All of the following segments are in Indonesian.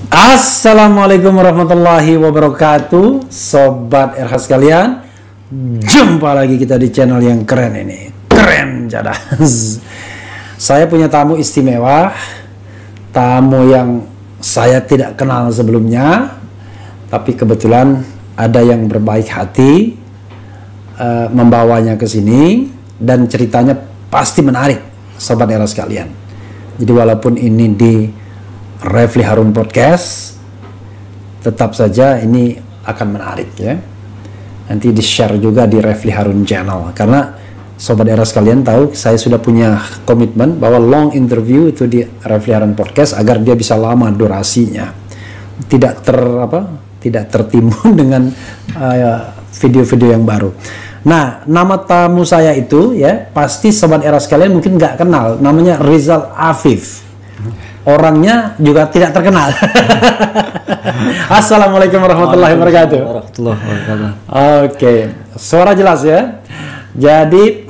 Assalamualaikum warahmatullahi wabarakatuh, Sobat RH sekalian. Jumpa lagi kita di channel yang keren ini. Keren jadas. Saya punya tamu istimewa, tamu yang saya tidak kenal sebelumnya, tapi kebetulan ada yang berbaik hati membawanya ke sini, dan ceritanya pasti menarik, Sobat RH sekalian. Jadi walaupun ini di Refli Harun Podcast, tetap saja ini akan menarik ya. Nanti di-share juga di Refli Harun Channel, karena Sobat Era sekalian tahu saya sudah punya komitmen bahwa long interview itu di Refli Harun Podcast agar dia bisa lama durasinya, tidak tertimbun dengan video-video yang baru. Nah, nama tamu saya itu ya pasti Sobat Era sekalian mungkin nggak kenal, namanya Rizal Afif. Orangnya juga tidak terkenal. Assalamualaikum warahmatullahi wabarakatuh. Oke, suara jelas ya. Jadi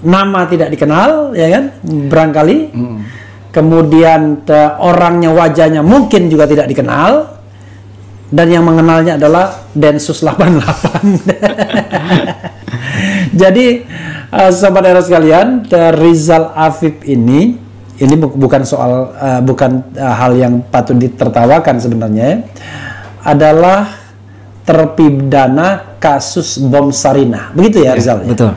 nama tidak dikenal ya kan, barangkali. Kemudian orangnya, wajahnya mungkin juga tidak dikenal. Dan yang mengenalnya adalah Densus 88. Jadi Sobat Era sekalian, Rizal Afif ini bukan soal hal yang patut ditertawakan sebenarnya, adalah terpidana kasus bom Sarinah, begitu ya Rizal? Ya? Betul.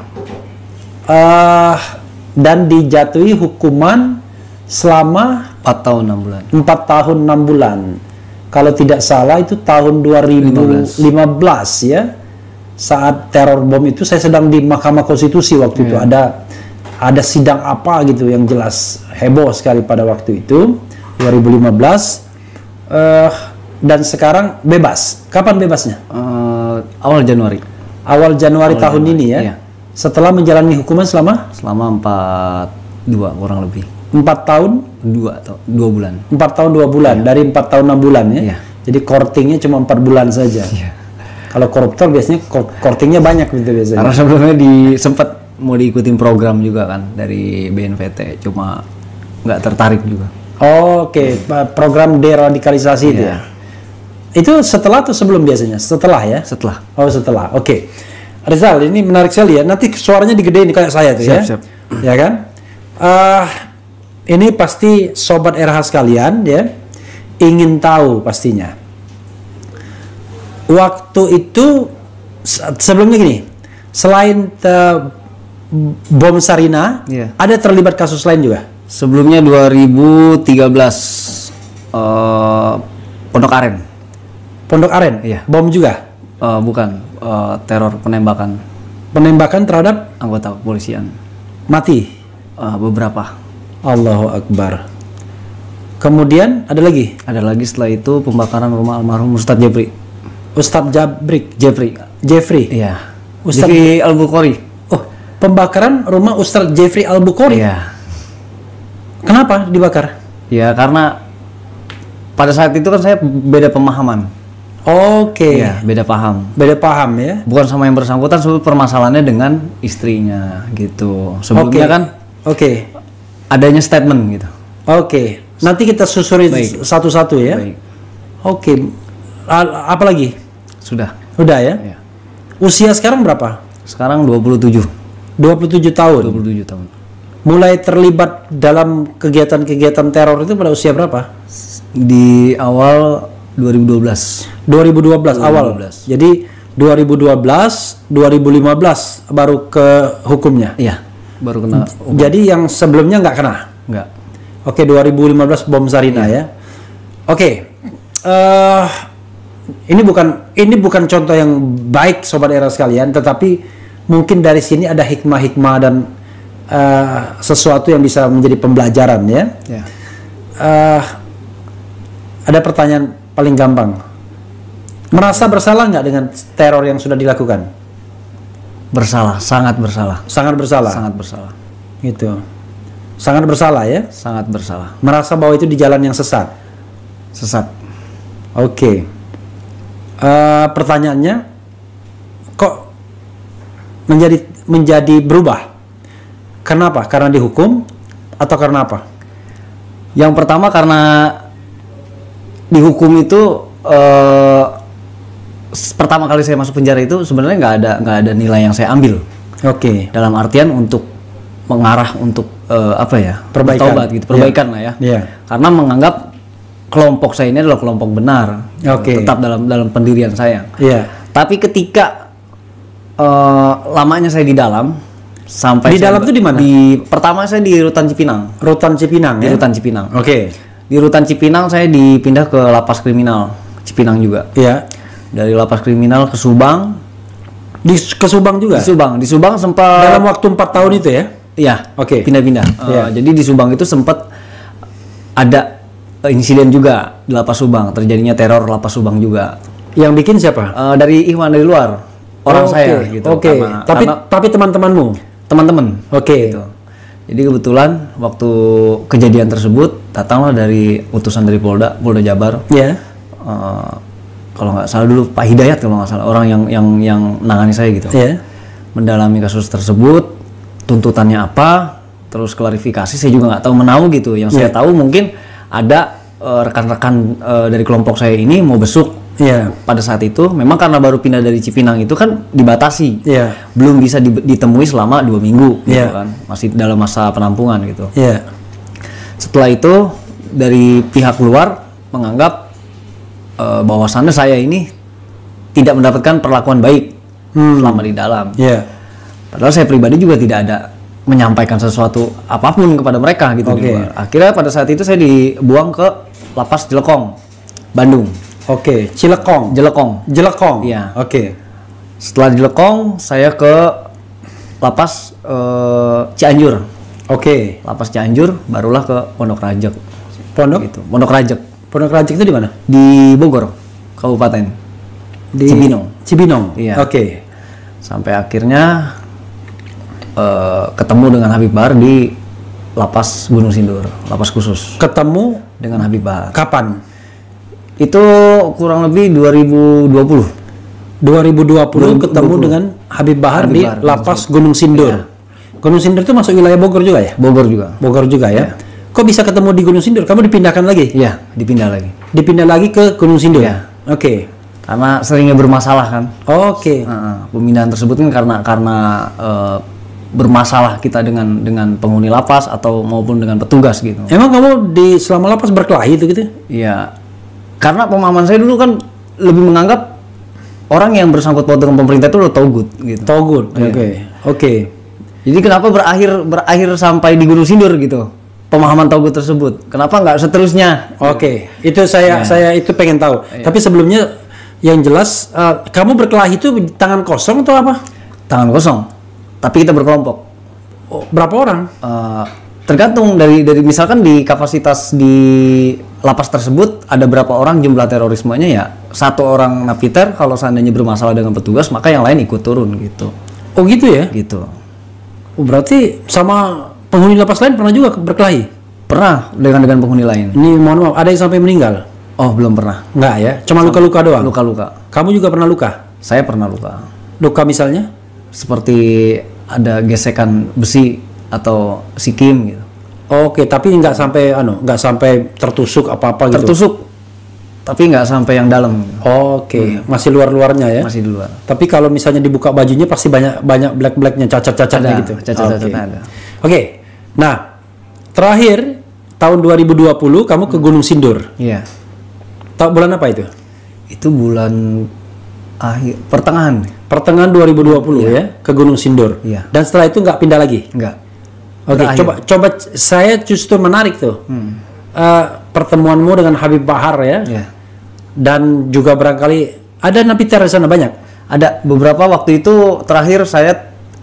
Dan dijatuhi hukuman selama 4 tahun 6 bulan. 4 tahun 6 bulan. Kalau tidak salah itu tahun 2015 ya. Saat teror bom itu saya sedang di Mahkamah Konstitusi waktu itu, ada sidang apa gitu yang jelas heboh sekali pada waktu itu 2015, dan sekarang bebas. Kapan bebasnya? Awal Januari tahun ini ya. Iya. Setelah menjalani hukuman selama 2 kurang lebih 4 tahun 2 bulan. 4 tahun 2 bulan, dari 4 tahun 6 bulan ya. Iya. Jadi courtingnya cuma 4 bulan saja. Iya. Kalau koruptor biasanya courtingnya banyak gitu biasanya. Karena sebelumnya sempat mau diikutin program juga kan dari BNPT, cuma nggak tertarik juga. Oke, program deradikalisasi itu ya. Itu setelah atau sebelum biasanya? Setelah ya? Setelah. Oh, setelah. Oke. Rizal, ini menarik sekali ya. Nanti suaranya digedein kayak saya tuh ya. Siap. Ya kan? Ini pasti Sobat RH sekalian ya ingin tahu pastinya. Waktu itu sebelumnya gini, selain bom Sarinah, ada terlibat kasus lain juga? Sebelumnya 2013 Pondok Aren. Pondok Aren? Iya. Bom juga? Bukan, teror penembakan. Penembakan terhadap anggota kepolisian. Mati? Beberapa. Allahu Akbar. Kemudian ada lagi? Ada lagi setelah itu pembakaran rumah almarhum Ustadz Jeffrey. Ustadz Jeffrey? Iya. Ustadz Jeffrey Al-Bukhari. Oh, pembakaran rumah Ustadz Jeffrey Al-Bukhari? Iya. Kenapa dibakar? Ya karena pada saat itu kan saya beda pemahaman. Oke. Iya, beda paham. Beda paham ya? Bukan sama yang bersangkutan, sebetulnya permasalahannya dengan istrinya gitu. Sebelumnya kan adanya statement gitu. Oke. Nanti kita susuri satu-satu ya. Baik. Oke. Apa lagi? Sudah. Udah ya? Iya. Usia sekarang berapa? Sekarang 27. 27 tahun. 27 tahun. Mulai terlibat dalam kegiatan-kegiatan teror itu pada usia berapa? Di awal 2012. 2012 awal. Jadi 2012, 2015 baru ke hukumnya. Iya, baru kena hukum. Jadi yang sebelumnya nggak kena? Nggak. Oke, 2015 bom Sarinah ya. Oke. Ini bukan contoh yang baik Sobat Era sekalian, tetapi mungkin dari sini ada hikmah-hikmah dan sesuatu yang bisa menjadi pembelajaran ya. Ada pertanyaan paling gampang. Merasa bersalah nggak dengan teror yang sudah dilakukan? Bersalah, sangat bersalah. Sangat bersalah. Sangat bersalah. Gitu. Sangat bersalah ya? Sangat bersalah. Merasa bahwa itu di jalan yang sesat. Sesat. Oke. Pertanyaannya, kok menjadi berubah? Kenapa? Karena dihukum atau karena apa? Yang pertama karena dihukum itu pertama kali saya masuk penjara itu sebenarnya nggak ada nilai yang saya ambil. Oke. Dalam artian untuk mengarah untuk perbaikan bertobat gitu, perbaikan lah ya. Yeah. Karena menganggap kelompok saya ini adalah kelompok benar. Oke. Tetap dalam pendirian saya. Iya. Tapi ketika lamanya saya di dalam sampai di dalam itu di mana? Pertama saya di Rutan Cipinang. Rutan Cipinang Di ya. Rutan Cipinang. Oke. Di Rutan Cipinang saya dipindah ke lapas kriminal Cipinang juga. Iya. Dari lapas kriminal ke Subang. Ke Subang juga? Di Subang sempat dalam waktu 4 tahun itu ya? Iya. Oke. Pindah-pindah. Jadi di Subang itu sempat ada insiden juga di lapas Subang, terjadinya teror lapas Subang juga. Yang bikin siapa? Dari Ikhwan dari luar. Orang saya gitu. Oke. Tapi teman-temanmu? Teman-teman. Oke. Gitu. Jadi kebetulan waktu kejadian tersebut datanglah dari utusan dari Polda Jabar. Iya. Kalau nggak salah dulu Pak Hidayat kalau nggak salah, orang yang menangani saya gitu. Iya. Mendalami kasus tersebut, tuntutannya apa, terus klarifikasi saya juga nggak tahu menau gitu. Yang saya tahu mungkin ada rekan-rekan dari kelompok saya ini mau besuk. Iya. Pada saat itu memang karena baru pindah dari Cipinang itu kan dibatasi. Iya. Belum bisa ditemui selama 2 minggu gitu Iya. kan. Masih dalam masa penampungan gitu. Iya. Setelah itu dari pihak luar menganggap bahwasannya saya ini tidak mendapatkan perlakuan baik selama di dalam. Iya. Padahal saya pribadi juga tidak ada menyampaikan sesuatu apapun kepada mereka gitu di luar. Akhirnya pada saat itu saya dibuang ke lapas Jelekong, Bandung. Oke, Jelekong. Iya. Oke. Setelah Jelekong saya ke lapas Cianjur. Oke. Lapas Cianjur barulah ke Pondok Rajek. Gitu. Pondok Rajek itu di mana? Di Bogor, Kabupaten. Di Cibinong. Iya. Oke. Sampai akhirnya ketemu dengan Habib Bahar di lapas Gunung Sindur, lapas khusus. Ketemu dengan Habib Bahar. Kapan? Itu kurang lebih 2020 ketemu dengan Habib Bahar di lapas Gunung Sindur. Iya. Gunung Sindur itu masuk wilayah Bogor juga ya? Bogor juga ya. Iya. Kok bisa ketemu di Gunung Sindur? Kamu dipindahkan lagi? Iya, dipindah lagi. Dipindah lagi ke Gunung Sindur? Iya. Oke. Karena seringnya bermasalah kan. Oke. Pemindahan tersebut kan karena bermasalah kita dengan penghuni lapas atau maupun dengan petugas gitu. Emang kamu selama lapas berkelahi itu gitu? Iya. Karena pemahaman saya dulu kan lebih menganggap orang yang bersangkut paut dengan pemerintah itu udah togut gitu. Togut. Oke. Jadi kenapa berakhir sampai di Gunung Sindur gitu? Pemahaman togut tersebut. Kenapa nggak seterusnya? Oke. Itu saya itu pengen tahu. Tapi sebelumnya yang jelas kamu berkelahi itu tangan kosong atau apa? Tangan kosong. Tapi kita berkelompok. Oh, berapa orang? Tergantung dari misalkan di kapasitas di lapas tersebut ada berapa orang jumlah terorismenya ya. Satu orang napiter kalau seandainya bermasalah dengan petugas maka yang lain ikut turun gitu. Oh gitu ya? Gitu. Oh, berarti sama penghuni lapas lain pernah juga berkelahi? Pernah dengan penghuni lain. Ini mohon maaf, ada yang sampai meninggal? Oh belum pernah. Enggak ya? Cuma luka-luka doang? Luka-luka. Kamu juga pernah luka? Saya pernah luka. Luka misalnya? Seperti ada gesekan besi atau sikim gitu. Oke, tapi nggak sampai tertusuk apa-apa gitu? Tertusuk, tapi nggak sampai yang dalam. Oke, masih luar-luarnya ya? Masih di luar. Tapi kalau misalnya dibuka bajunya pasti banyak black-blacknya, cacat-cacatnya gitu? Cacat-cacatnya ada. Oke, nah terakhir tahun 2020 kamu ke Gunung Sindur. Iya. Bulan apa itu? Itu bulan pertengahan 2020 ya ke Gunung Sindur. Iya. Dan setelah itu nggak pindah lagi? Nggak. Oke, coba saya justru menarik tuh pertemuanmu dengan Habib Bahar ya. Iya. Dan juga barangkali ada napiter di sana banyak. Ada beberapa waktu itu terakhir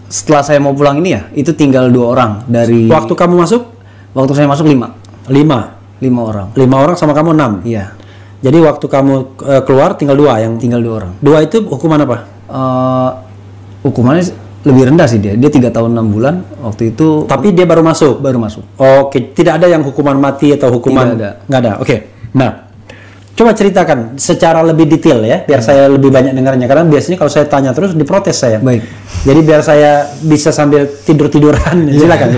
setelah saya mau pulang ini ya itu tinggal 2 orang dari. Waktu kamu masuk? Waktu saya masuk 5 orang. 5 orang sama kamu 6. Iya. Jadi waktu kamu keluar tinggal 2 yang. Tinggal 2 orang. 2 itu hukuman apa? Hukumannya lebih rendah sih dia 3 tahun 6 bulan waktu itu. Tapi dia baru masuk. Oke, tidak ada yang hukuman mati atau hukuman. Nggak ada. Oke. Nah, coba ceritakan secara lebih detail ya, biar saya lebih banyak dengarnya. Karena biasanya kalau saya tanya terus diprotes saya. Baik. Jadi biar saya bisa sambil tiduran. Silakan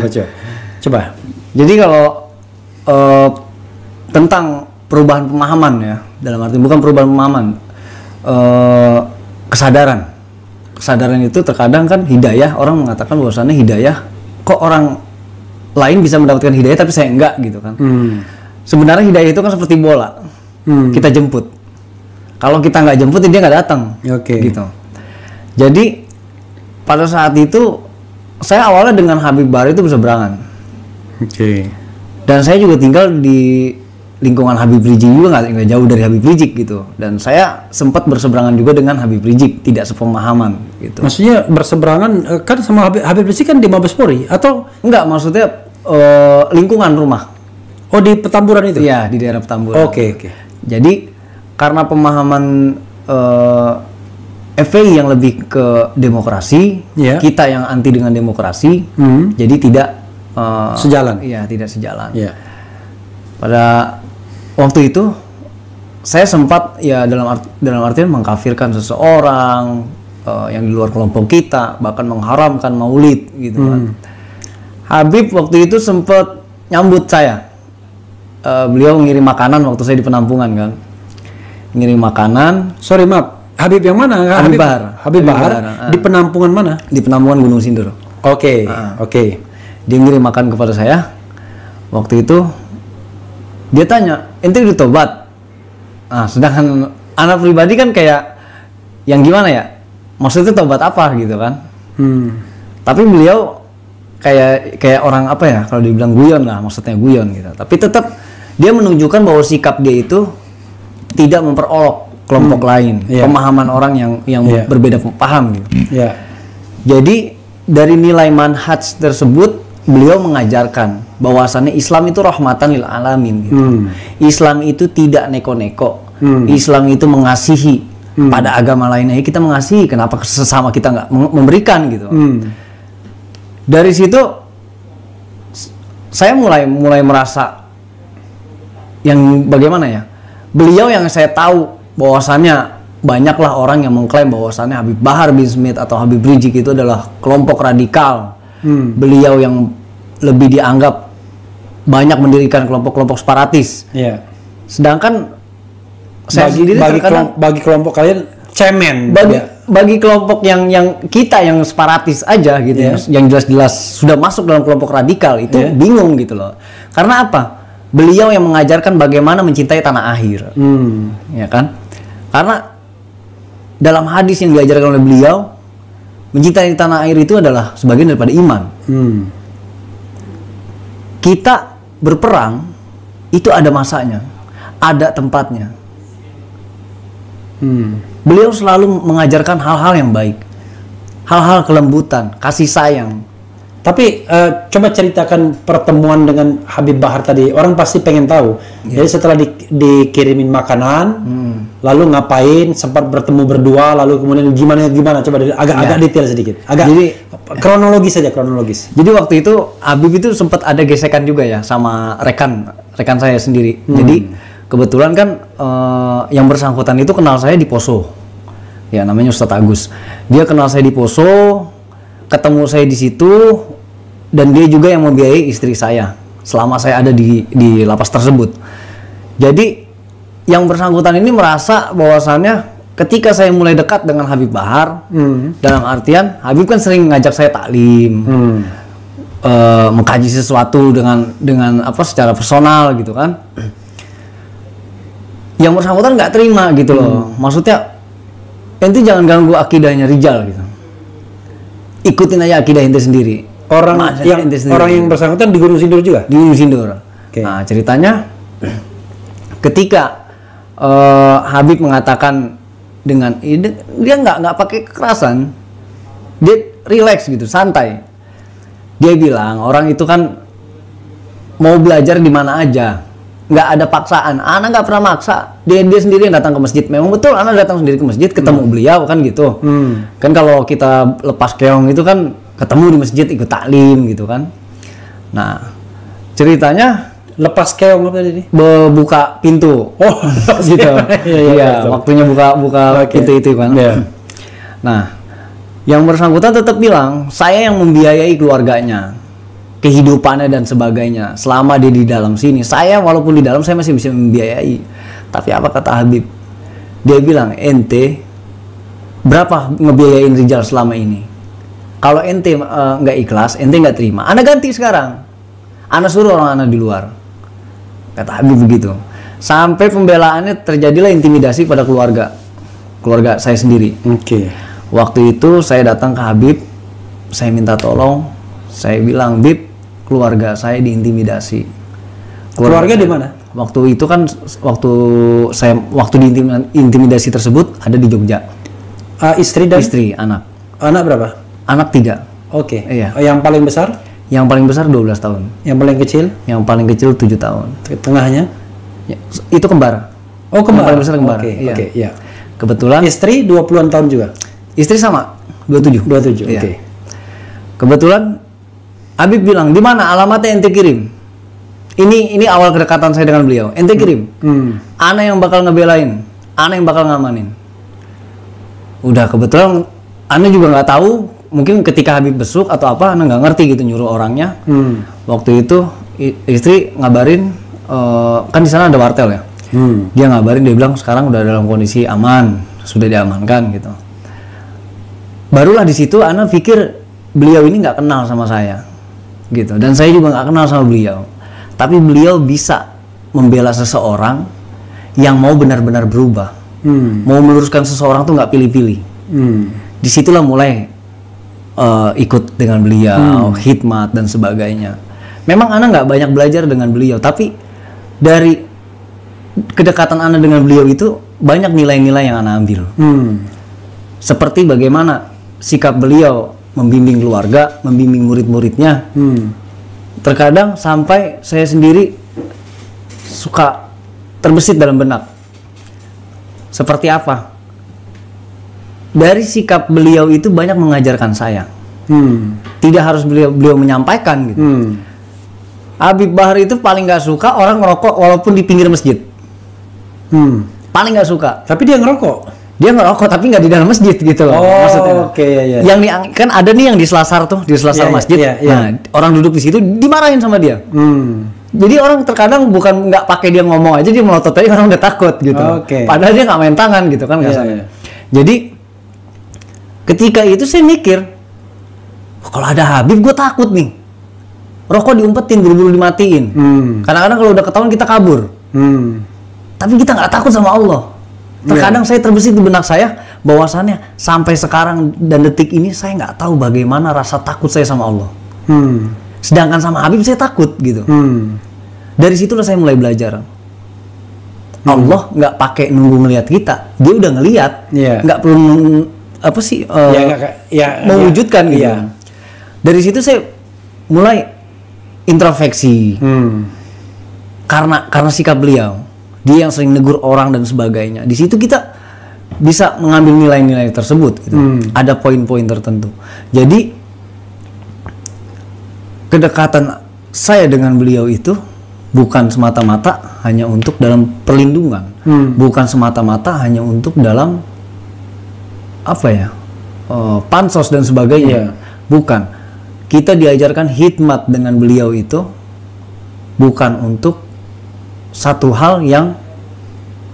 coba. Jadi kalau tentang perubahan pemahaman ya, dalam arti bukan perubahan pemahaman, kesadaran itu terkadang kan hidayah, orang mengatakan bahwasannya hidayah, kok orang lain bisa mendapatkan hidayah tapi saya enggak gitu kan. Sebenarnya hidayah itu kan seperti bola, kita jemput, kalau kita nggak jemput dia nggak datang. Gitu. Jadi pada saat itu saya awalnya dengan Habib Bahar itu berseberangan. Dan saya juga tinggal di lingkungan Habib Rizik juga, nggak jauh dari Habib Rizik gitu. Dan saya sempat berseberangan juga dengan Habib Rizik, tidak sepemahaman gitu. Maksudnya berseberangan kan sama Habib Rizik kan di Mabespori atau enggak, maksudnya lingkungan rumah. Oh, di Petamburan itu? Iya, di daerah Petamburan. Oke. Jadi karena pemahaman FPI yang lebih ke demokrasi, kita yang anti dengan demokrasi, jadi tidak sejalan. Iya, tidak sejalan. Pada waktu itu saya sempat ya dalam artian mengkafirkan seseorang yang di luar kelompok kita, bahkan mengharamkan maulid gitu kan. Habib waktu itu sempat nyambut saya. Beliau ngirim makanan waktu saya di penampungan kan. Ngirim makanan. Sorry maaf, Habib yang mana? Habib Bahar. Habib Bahar. Di penampungan mana? Di penampungan Gunung Sindur. Oke. Dia ngirim makan kepada saya. Waktu itu dia tanya, ente udah tobat? Nah, sedangkan anak pribadi kan kayak yang gimana ya? Maksudnya tobat apa gitu kan? Tapi beliau kayak orang apa ya? Kalau dibilang guyon lah, maksudnya guyon gitu. Tapi tetap dia menunjukkan bahwa sikap dia itu tidak memperolok kelompok lain, pemahaman orang yang berbeda paham gitu. Jadi dari nilai manhaj tersebut beliau mengajarkan bahwasannya Islam itu rahmatan lil alamin gitu. Islam itu tidak neko-neko. Islam itu mengasihi. Pada agama lainnya kita mengasihi, kenapa sesama kita nggak memberikan gitu. Dari situ saya mulai merasa yang bagaimana ya, beliau yang saya tahu bahwasannya banyaklah orang yang mengklaim bahwasannya Habib Bahar bin Smith atau Habib Rizik itu adalah kelompok radikal. Beliau yang lebih dianggap banyak mendirikan kelompok-kelompok separatis. Sedangkan saya sendiri bagi kelompok kalian cemen. Bagi kelompok yang kita yang separatis aja gitu ya, yang jelas-jelas sudah masuk dalam kelompok radikal itu bingung gitu loh. Karena apa? Beliau yang mengajarkan bagaimana mencintai tanah air. Ya kan? Karena dalam hadis yang diajarkan oleh beliau, mencintai tanah air itu adalah sebagian daripada iman. Kita berperang itu ada masanya, ada tempatnya. Beliau selalu mengajarkan hal-hal yang baik, hal-hal kelembutan, kasih sayang. Tapi coba ceritakan pertemuan dengan Habib Bahar tadi. Orang pasti pengen tahu. Jadi setelah dikirimin makanan, lalu ngapain? Sempat bertemu berdua, lalu kemudian gimana? Coba agak detail sedikit. Jadi kronologis. Jadi waktu itu Habib itu sempat ada gesekan juga ya sama rekan saya sendiri. Jadi kebetulan kan yang bersangkutan itu kenal saya di Poso. Ya namanya Ustadz Agus. Dia kenal saya di Poso. Ketemu saya di situ, dan dia juga yang membiayai istri saya selama saya ada di lapas tersebut. Jadi yang bersangkutan ini merasa bahwasannya ketika saya mulai dekat dengan Habib Bahar, dalam artian Habib kan sering ngajak saya taklim, mengkaji sesuatu dengan apa secara personal gitu kan. Yang bersangkutan nggak terima gitu loh, maksudnya ente jangan ganggu akidahnya Rijal gitu. Ikutin aja akidah ente sendiri. Orang yang bersangkutan di Gunung Sindur juga? Di Gunung Sindur. Nah ceritanya ketika Habib mengatakan dengan dia nggak pakai kekerasan, dia relax gitu, santai. Dia bilang orang itu kan mau belajar di mana aja, nggak ada paksaan. Anak nggak pernah maksa, dia sendiri yang datang ke masjid. Memang betul anak datang sendiri ke masjid, ketemu beliau kan gitu. Kan kalau kita lepas keong itu kan ketemu di masjid ikut taklim gitu kan. Nah ceritanya lepas keong apa tadi? Buka pintu. Oh gitu. Iya waktunya buka pintu itu kan. Nah yang bersangkutan tetap bilang saya yang membiayai keluarganya. kehidupannya dan sebagainya. Selama dia di dalam sini, saya walaupun di dalam saya masih bisa membiayai. Tapi apa kata Habib? Dia bilang, ente berapa ngebiayain Rijal selama ini? Kalau ente nggak ikhlas, ente nggak terima, ana ganti sekarang. Ana suruh orang ana di luar. Kata Habib begitu. Sampai pembelaannya terjadilah intimidasi pada keluarga saya sendiri. Oke. Waktu itu saya datang ke Habib, saya minta tolong, saya bilang, Bib, keluarga saya diintimidasi. Keluarga di mana? Waktu itu kan waktu diintimidasi tersebut ada di Jogja. Istri dan Istri, anak. anak berapa? Anak 3. Oke. Iya. Yang paling besar? Yang paling besar 12 tahun. Yang paling kecil? Yang paling kecil 7 tahun. Tengahnya? Ya, itu kembar. Oh, kembar. Yang paling besar kembar. Oke, Iya. oke, iya. Kebetulan Istri 20-an tahun juga? istri sama 27. 27. Iya. Oke. Kebetulan Habib bilang, "Di mana alamatnya ente kirim?" Ini awal kedekatan saya dengan beliau. Ente kirim. Ana yang bakal ngebelain, ana yang bakal ngamanin. Udah, kebetulan ana juga nggak tahu, mungkin ketika Habib besuk atau apa, ana nggak ngerti gitu nyuruh orangnya. Waktu itu istri ngabarin, kan di sana ada wartel ya. Dia ngabarin, dia bilang sekarang udah dalam kondisi aman, sudah diamankan gitu. Barulah di situ ana pikir beliau ini nggak kenal sama saya, gitu. Dan saya juga nggak kenal sama beliau. Tapi beliau bisa membela seseorang yang mau benar-benar berubah, mau meluruskan seseorang tuh nggak pilih-pilih. Disitulah mulai ikut dengan beliau, khidmat dan sebagainya. Memang ana nggak banyak belajar dengan beliau, tapi dari kedekatan ana dengan beliau itu banyak nilai-nilai yang ana ambil. Seperti bagaimana sikap beliau membimbing keluarga, membimbing murid-muridnya. Terkadang sampai saya sendiri suka terbesit dalam benak. Seperti apa? Dari sikap beliau itu banyak mengajarkan saya. Tidak harus beliau menyampaikan gitu. Habib Bahar itu paling nggak suka orang ngerokok walaupun di pinggir masjid. Paling nggak suka. Tapi dia ngerokok? Dia ngerokok tapi nggak di dalam masjid gitu loh. Maksudnya. Oke, ya. Yang kan ada nih yang di selasar tuh, di selasar masjid. Nah, orang duduk di situ dimarahin sama dia. Jadi orang terkadang bukan nggak pakai dia ngomong aja, dia melotot aja, orang udah takut gitu. Padahal dia nggak main tangan gitu kan kasarnya. Jadi ketika itu saya mikir, kalau ada Habib gue takut nih. Rokok diumpetin, buru-buru dimatiin. Kadang-kadang kalau udah ketahuan kita kabur. Tapi kita nggak takut sama Allah. Terkadang saya terbesit di benak saya bahwasannya sampai sekarang dan detik ini saya nggak tahu bagaimana rasa takut saya sama Allah. Sedangkan sama Habib saya takut gitu. Dari situlah saya mulai belajar. Allah nggak pakai nunggu ngelihat kita, dia udah ngelihat, nggak perlu mewujudkan gitu. Dari situ saya mulai introspeksi. Karena sikap beliau. Dia yang sering negur orang dan sebagainya. Di situ kita bisa mengambil nilai-nilai tersebut. Gitu. Ada poin-poin tertentu. Jadi kedekatan saya dengan beliau itu bukan semata-mata hanya untuk dalam perlindungan, bukan semata-mata hanya untuk dalam pansos dan sebagainya. Bukan. Kita diajarkan khidmat dengan beliau itu bukan untuk satu hal yang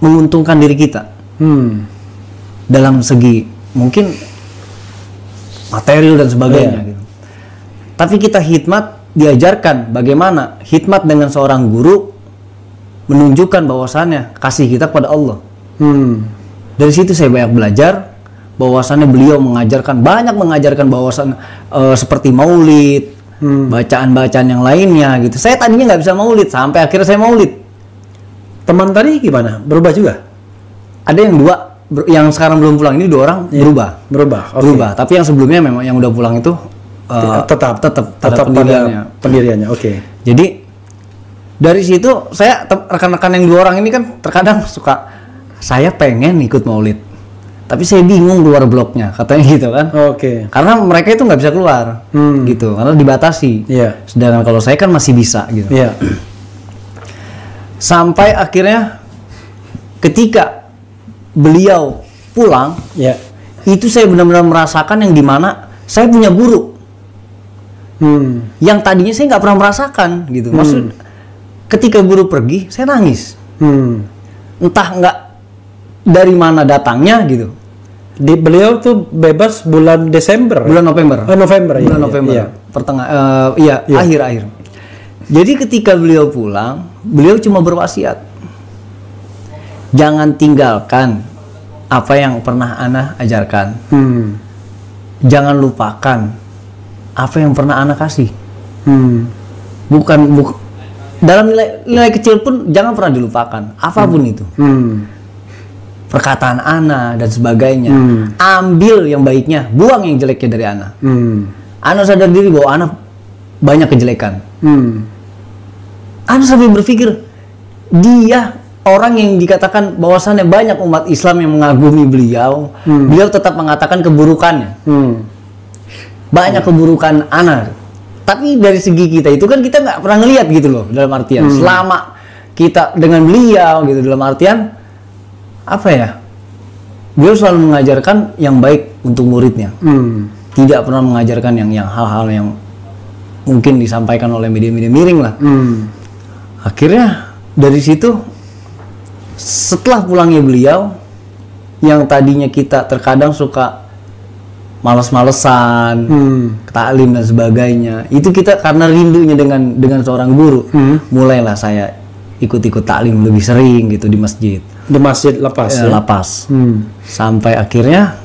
menguntungkan diri kita dalam segi mungkin material dan sebagainya gitu. Tapi kita khidmat diajarkan bagaimana khidmat dengan seorang guru menunjukkan bahwasannya kasih kita kepada Allah. Dari situ saya banyak belajar bahwasannya beliau banyak mengajarkan bahwasan seperti maulid, bacaan-bacaan yang lainnya gitu. Saya tadinya nggak bisa maulid sampai akhirnya saya maulid. Teman tadi gimana? Berubah juga? Ada yang 2, yang sekarang belum pulang ini 2 orang berubah. Tapi yang sebelumnya memang yang udah pulang itu tetap pendiriannya. Oke. Jadi dari situ saya rekan-rekan yang 2 orang ini kan terkadang suka, saya pengen ikut maulid, tapi saya bingung keluar bloknya, katanya gitu kan. Karena mereka itu nggak bisa keluar, gitu, karena dibatasi. Sedangkan kalau saya kan masih bisa, gitu. Sampai akhirnya ketika beliau pulang, itu saya benar-benar merasakan yang dimana saya punya guru Yang tadinya saya nggak pernah merasakan gitu. Maksud ketika guru pergi, saya nangis. Entah nggak dari mana datangnya gitu. Beliau tuh bebas bulan Desember. Bulan November. November. Bulan November. Iya. Akhir-akhir. Jadi ketika beliau pulang, beliau cuma berwasiat. Jangan tinggalkan apa yang pernah Ana ajarkan. Jangan lupakan apa yang pernah Ana kasih. Bukan dalam nilai kecil pun jangan pernah dilupakan. Apapun itu. Perkataan Ana dan sebagainya. Ambil yang baiknya, buang yang jeleknya dari Ana. Ana sadar diri bahwa Ana banyak kejelekan. Ana sampai berpikir, dia orang yang dikatakan bahwasannya banyak umat Islam yang mengagumi beliau, beliau tetap mengatakan keburukannya. Banyak keburukan Ana. Tapi dari segi kita itu kan kita nggak pernah ngelihat gitu loh, dalam artian selama kita dengan beliau gitu, dalam artian apa ya? Beliau selalu mengajarkan yang baik untuk muridnya. Tidak pernah mengajarkan yang hal-hal yang mungkin disampaikan oleh media-media miring lah. Akhirnya dari situ, setelah pulangnya beliau, yang tadinya kita terkadang suka males-malesan, taklim dan sebagainya, itu kita karena rindunya dengan seorang guru, mulailah saya ikut-ikut taklim lebih sering gitu di masjid. Di masjid Lapas. Lapas. Sampai akhirnya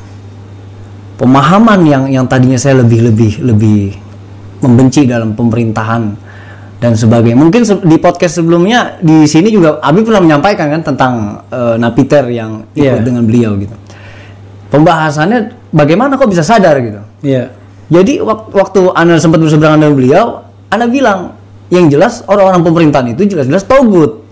pemahaman yang tadinya saya lebih membenci dalam pemerintahan dan sebagainya. Mungkin di podcast sebelumnya di sini juga Abi pernah menyampaikan kan tentang napiter yang ikut dengan beliau gitu. Pembahasannya bagaimana kok bisa sadar gitu. Jadi waktu Ana sempat berseberangan dengan beliau, Ana bilang yang jelas orang-orang pemerintahan itu jelas-jelas togut.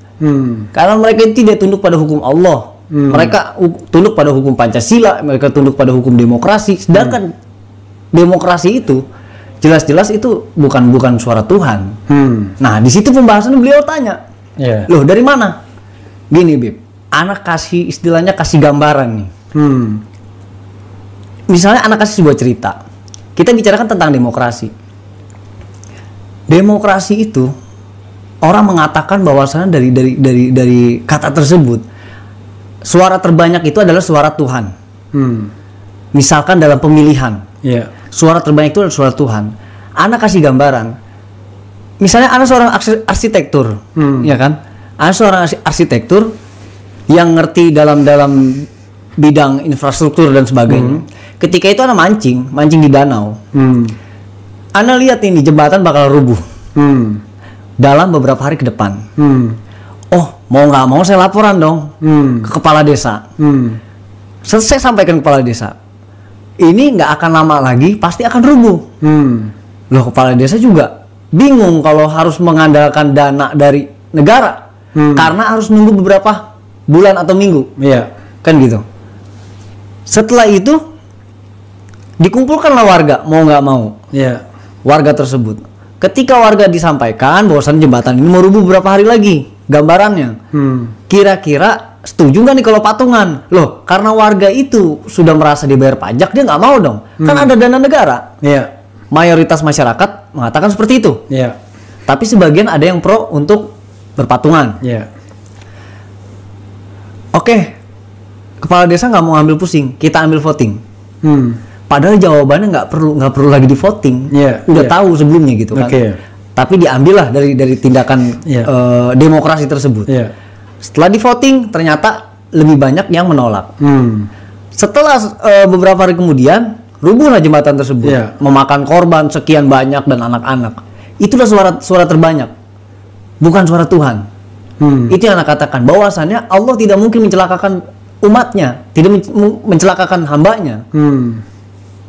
Karena mereka tidak tunduk pada hukum Allah. Mereka tunduk pada hukum Pancasila, mereka tunduk pada hukum demokrasi. Sedangkan demokrasi itu jelas-jelas itu bukan suara Tuhan. Nah, di situ pembahasan beliau tanya, loh dari mana? Gini, Bib, anak kasih istilahnya kasih gambaran nih. Misalnya anak kasih sebuah cerita. Kita bicarakan tentang demokrasi. Demokrasi itu orang mengatakan bahwasannya dari kata tersebut suara terbanyak itu adalah suara Tuhan. Misalkan dalam pemilihan, suara terbanyak itu adalah suara Tuhan. Ana kasih gambaran. Misalnya Ana seorang arsitektur, ya kan? Ana seorang arsitektur yang ngerti dalam bidang infrastruktur dan sebagainya. Ketika itu Ana mancing di danau. Ana lihat ini jembatan bakal rubuh. Dalam beberapa hari ke depan. Oh, mau nggak mau saya laporan dong ke kepala desa. Saya sampaikan ke kepala desa. Ini nggak akan lama lagi, pasti akan rubuh. Loh, kepala desa juga bingung kalau harus mengandalkan dana dari negara. Karena harus nunggu beberapa bulan atau minggu. Kan gitu. Setelah itu, dikumpulkanlah warga, mau nggak mau. Warga tersebut. Ketika warga disampaikan bahwasannya jembatan ini mau rubuh beberapa hari lagi, gambarannya, kira-kira setuju nggak nih kalau patungan? Loh, karena warga itu sudah merasa dibayar pajak, dia nggak mau dong. Kan ada dana negara. Mayoritas masyarakat mengatakan seperti itu. Tapi sebagian ada yang pro untuk berpatungan. Oke, kepala desa nggak mau ambil pusing, kita ambil voting. Padahal jawabannya nggak perlu lagi di voting, udah tahu sebelumnya gitu kan. Tapi diambillah dari tindakan demokrasi tersebut. Setelah di voting ternyata lebih banyak yang menolak. Setelah beberapa hari kemudian rubuhlah jembatan tersebut, memakan korban sekian banyak dan anak-anak. Itulah suara terbanyak, bukan suara Tuhan. Itu yang anak katakan bahwasannya Allah tidak mungkin mencelakakan umatnya, tidak mencelakakan hambanya.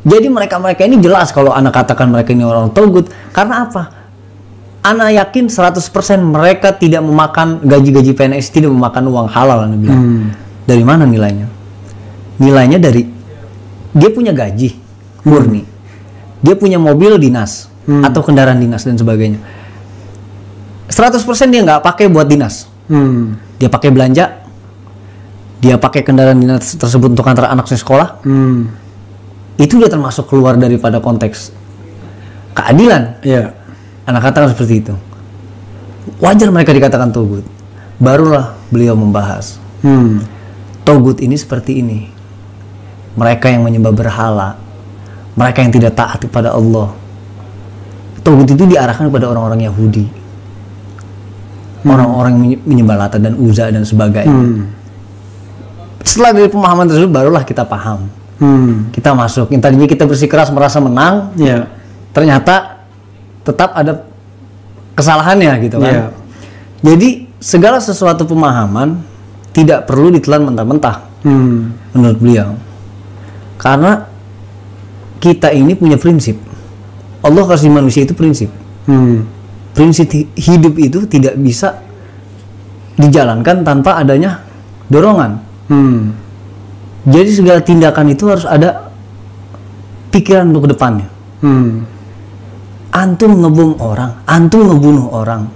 Jadi mereka ini jelas kalau anak katakan mereka ini orang togut. Karena apa? Anak yakin 100% mereka tidak memakan gaji-gaji PNS, tidak memakan uang halal. Anak bilang. Dari mana nilainya? Nilainya dari dia punya gaji murni, dia punya mobil dinas atau kendaraan dinas dan sebagainya. 100% dia nggak pakai buat dinas. Dia pakai belanja, dia pakai kendaraan dinas tersebut untuk antar anaknya sekolah. Itu dia termasuk keluar daripada konteks. keadilan. Iya. Anak katakan seperti itu. Wajar mereka dikatakan togut. Barulah beliau membahas. Togut ini seperti ini. Mereka yang menyembah berhala, mereka yang tidak taat kepada Allah. Togut itu diarahkan kepada orang-orang Yahudi, orang-orang yang menyembah Lata dan Uzza dan sebagainya. Setelah dari pemahaman tersebut barulah kita paham. Kita masuk. Yang tadinya kita bersikeras merasa menang, ternyata tetap ada kesalahannya gitu kan. Jadi segala sesuatu pemahaman tidak perlu ditelan mentah-mentah menurut beliau, karena kita ini punya prinsip. Allah kasih manusia itu prinsip. Prinsip hidup itu tidak bisa dijalankan tanpa adanya dorongan. Jadi segala tindakan itu harus ada pikiran untuk kedepannya. Antum ngebom orang, antum ngebunuh orang,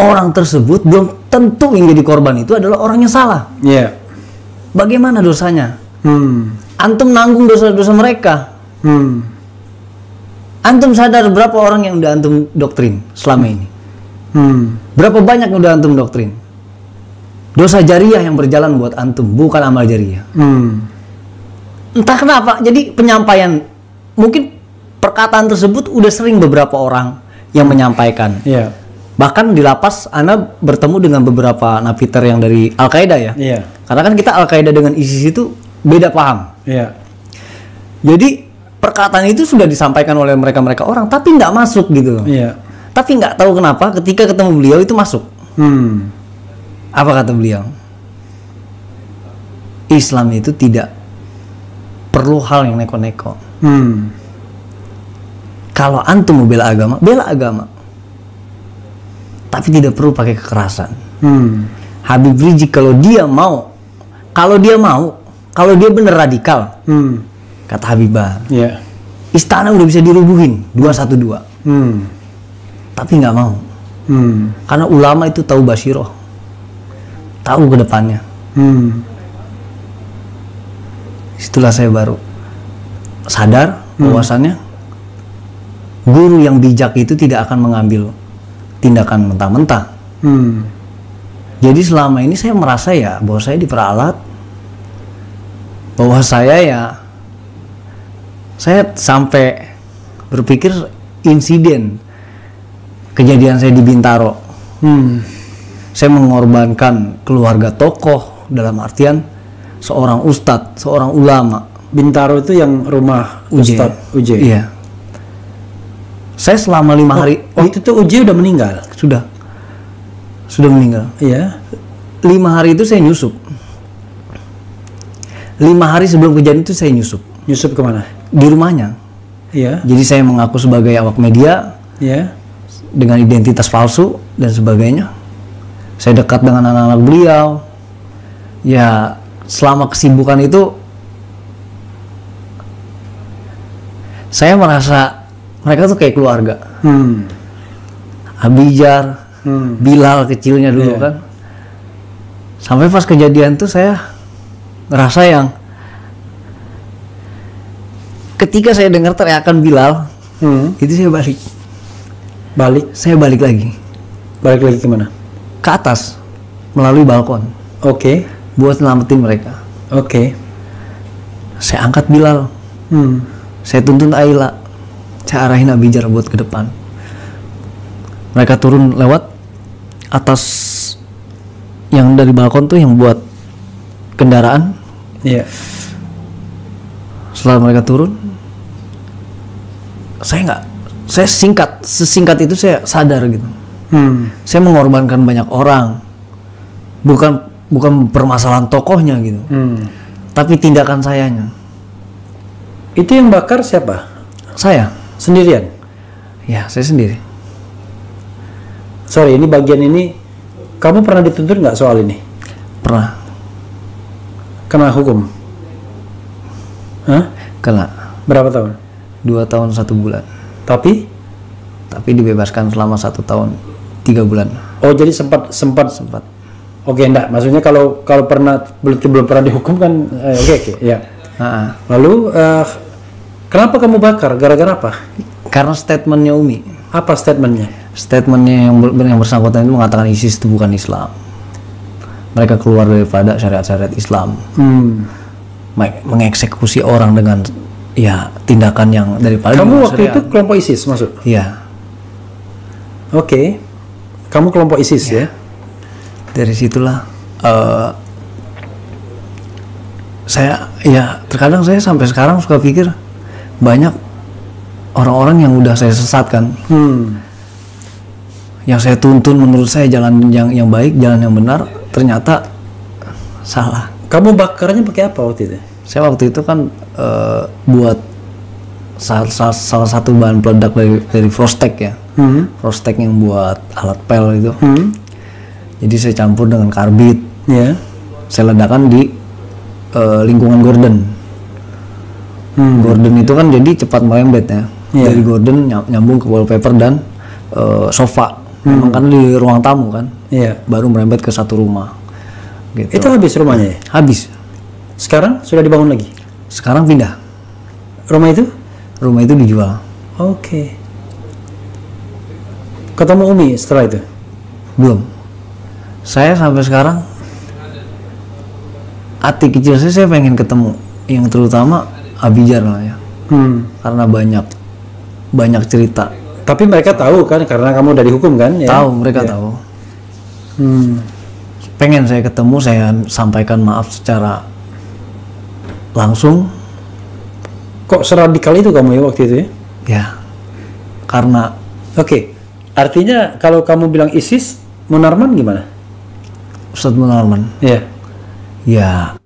orang tersebut belum tentu yang jadi korban itu adalah orang yang salah. Bagaimana dosanya? Antum nanggung dosa-dosa mereka. Antum sadar berapa orang yang udah antum doktrin selama ini? Berapa banyak yang udah antum doktrin? Dosa jariah yang berjalan buat antum, bukan amal jariah. Entah kenapa, jadi penyampaian, mungkin perkataan tersebut udah sering beberapa orang yang menyampaikan. Bahkan di lapas, Ana bertemu dengan beberapa napiter yang dari Al-Qaeda ya. Karena kan kita Al-Qaeda dengan ISIS itu beda paham. Jadi perkataan itu sudah disampaikan oleh mereka orang, tapi nggak masuk gitu. Tapi nggak tahu kenapa ketika ketemu beliau itu masuk. Apa kata beliau? Islam itu tidak perlu hal yang neko-neko. Kalau antum mau bela agama. Tapi tidak perlu pakai kekerasan. Habib Rizik kalau dia bener radikal, kata Habibah, istana udah bisa dirubuhin 212. Tapi nggak mau. Karena ulama itu tahu basiroh, tahu ke depannya. Itulah saya baru sadar bahwasannya guru yang bijak itu tidak akan mengambil tindakan mentah-mentah. Jadi selama ini saya merasa ya bahwa saya diperalat, bahwa saya sampai berpikir insiden kejadian saya di Bintaro. Saya mengorbankan keluarga tokoh, dalam artian seorang ustadz, seorang ulama. Bintaro itu yang rumah Ustadz Uje. Iya. Saya selama 5 hari. Waktu itu Uje udah meninggal. Sudah meninggal. Iya. 5 hari itu saya nyusup. 5 hari sebelum kejadian itu saya nyusup. Nyusup kemana? Di rumahnya. Iya. Jadi saya mengaku sebagai awak media. Iya. Dengan identitas palsu dan sebagainya. Saya dekat dengan anak-anak beliau. Ya, selama kesibukan itu saya merasa mereka tuh kayak keluarga. Abijar, Bilal kecilnya dulu kan. Sampai pas kejadian tuh saya ngerasa yang ketika saya dengar teriakan Bilal, itu saya balik. Saya balik lagi. Balik lagi kemana? Ke atas melalui balkon. Buat selamatin mereka. Saya angkat Bilal. Saya tuntun Aila. Saya arahin Abijar buat ke depan. Mereka turun lewat atas yang dari balkon tuh yang buat kendaraan. Setelah mereka turun, saya sesingkat itu saya sadar gitu. Saya mengorbankan banyak orang, bukan permasalahan tokohnya gitu, tapi tindakan sayanya. Itu yang bakar siapa? Saya sendirian? Ya, saya sendiri. Sorry, ini bagian ini kamu pernah dituntut nggak soal ini? Pernah. Kena hukum? Kena. Berapa tahun? 2 tahun 1 bulan. Tapi dibebaskan selama 1 tahun 3 bulan. Oh, jadi sempat. Oke, enggak. Maksudnya kalau pernah belum pernah dihukum kan? Oke, ya. Lalu kenapa kamu bakar? Gara-gara apa? Karena statementnya Umi. Apa statementnya? Statementnya yang bersangkutan itu mengatakan ISIS itu bukan Islam. Mereka keluar daripada syariat-syariat Islam. Mengeksekusi orang dengan ya tindakan yang daripada kamu waktu itu kelompok ISIS masuk? Iya. Oke. Kamu kelompok ISIS ya? Dari situlah saya ya terkadang saya sampai sekarang suka pikir banyak orang-orang yang udah saya sesatkan. Yang saya tuntun menurut saya jalan yang baik, jalan yang benar, ternyata salah. Kamu bakarnya pakai apa waktu itu? Saya waktu itu kan buat salah satu bahan peledak dari Frostek ya. Frostek yang buat alat pel itu. Jadi saya campur dengan karbit. Saya ledakan di lingkungan gorden. Gorden itu kan jadi cepat merembet ya. Dari gorden nyambung ke wallpaper dan sofa. Memang kan di ruang tamu kan. Baru merembet ke satu rumah. Gitu. Itu habis rumahnya ya? Habis. Sekarang sudah dibangun lagi? Sekarang pindah. Rumah itu? Rumah itu dijual. Oke. Ketemu Umi setelah itu? Belum. Saya sampai sekarang hati kecil saya pengen ketemu. Yang terutama Abijar lah ya. Karena banyak cerita. Tapi mereka tahu kan karena kamu udah dihukum kan? Ya? Tahu, mereka tahu. Pengen saya ketemu, saya sampaikan maaf secara langsung. Kok seradikal itu kamu ya waktu itu ya? Ya, karena Oke. Artinya kalau kamu bilang ISIS, Munarman gimana? Ustadz Munarman. Iya. Ya,